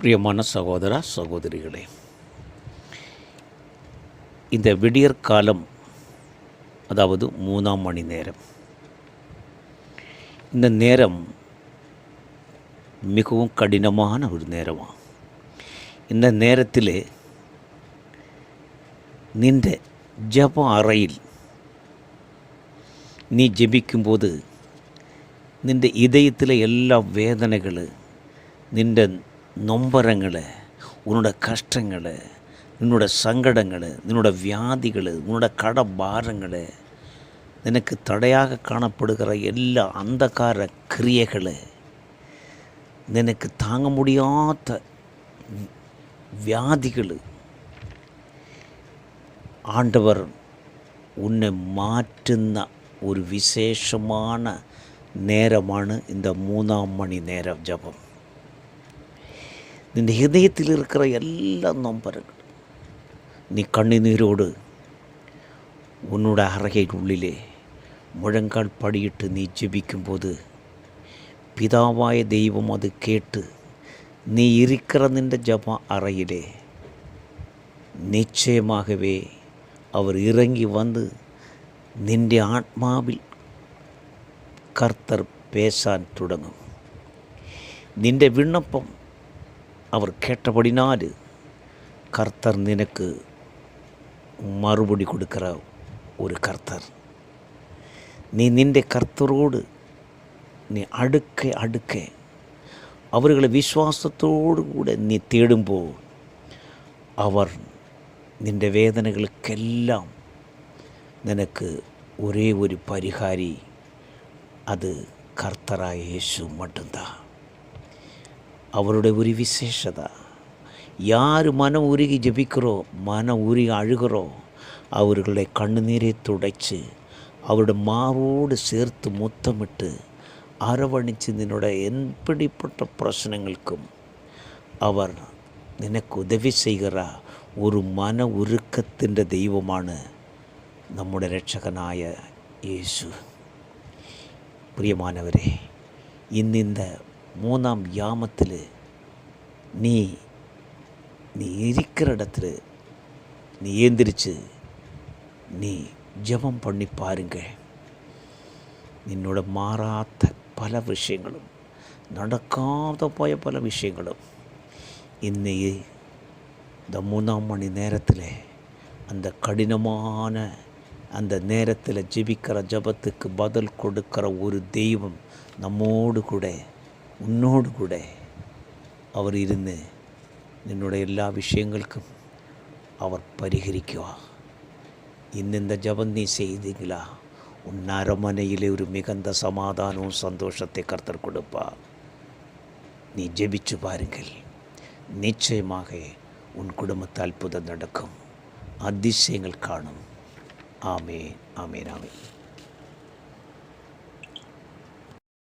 பிரியமான சகோதர சகோதரிகளே, இந்த விடியற்காலம், அதாவது 3ஆம் மணி நேரம், இந்த நேரம் மிகவும் கடினமான ஒரு நேரமாக. இந்த நேரத்தில் நின்ற ஜெப அறையில் நீ ஜெபிக்கும்போது நின்ற இதயத்தில் எல்லா வேதனைகள், நின்ற நொம்பரங்களை, உன்னோட கஷ்டங்களை, உன்னோட சங்கடங்களை, உன்னோட வியாதிகளை, உன்னோட கட பாரங்களை, எனக்கு தடையாக காணப்படுகிற எல்லா அந்தகார கிரியைகளை, எனக்கு தாங்க முடியாத வியாதிகள், ஆண்டவர் உன்னை மாற்றுന്ന ஒரு விசேஷமான நேரமான இந்த 3ஆம் மணி நேரம் ஜபம். இந்த இதயத்தில் இருக்கிற எல்லா நொம்பரங்கள், நீ கண்ணீரோடு உன்னோட அறையின் உள்ளிலே முழங்கால் படியிட்டு நீ ஜெபிக்கும்போது பிதாவாய தெய்வம் அது கேட்டு நீ இருக்கிற நின்ற ஜப அறையிலே நிச்சயமாகவே அவர் இறங்கி வந்து நின்ற ஆத்மாவில் கர்த்தர் பேசான் தொடங்கும். நின்ற விண்ணப்பம் அவர் கேட்டபடினால் கர்த்தர் நினக்கு மறுபடி கொடுக்கிற ஒரு கர்த்தர். நீ நின்ற கர்த்தரோடு நீ அடுக்க அவர்களை விசுவாசத்தோடு கூட நீ தேடும்போ அவர் நின்ற வேதனைகளுக்கெல்லாம் நினக்கு ஒரே ஒரு பரிகாரி, அது கர்த்தராய இயேசு மட்டும்தான். அவருடைய ஒரு விசேஷதா, யார் மனம் உருகி ஜெபிக்கிறோ, மனம் உருகி அழுகிறோ, அவர்களை கண்ணீரை துடைச்சு அவருடைய மாவோடு சேர்த்து முத்தமிட்டு அரவணைச்சு நின்னோட எப்படிப்பட்ட பிரச்சனைகளுக்கும் அவர் நினக்கு உதவி செய்கிற ஒரு மன உருக்கத்தின் தெய்வமான நம்முடைய இரட்சகனாய இயேசு. பிரியமானவரே, இந்த 3ஆம் யாமத்தில் நீ இருக்கிற இடத்துல நீ ஏந்திரிச்சு நீ ஜெபம் பண்ணி பாருங்க. நின்னோட மாறாத பல விஷயங்களும், நடக்காத போய பல விஷயங்களும் இன்னைக்கு இந்த 3ஆம் மணி நேரத்தில், அந்த கடினமான அந்த நேரத்தில் ஜெபிக்கிற ஜபத்துக்கு பதில் கொடுக்கிற ஒரு தெய்வம் நம்மோடு கூட, உன்னோடு கூட அவர் இருந்து என்னுடைய எல்லா விஷயங்களுக்கும் அவர் பரிகரிக்குவா. இந்த ஜபம் நீ செய்தீங்களா, உன் அரமனையிலே ஒரு மிகுந்த சமாதானமும் சந்தோஷத்தை கர்த்தர் கொடுப்பா. நீ ஜெபிச்சு பாருங்கள், நிச்சயமாக உன் குடும்பத்தால் அற்புதம் நடக்கும், அதிசயங்கள் காணும். ஆமென், ஆமென், ஆமென்.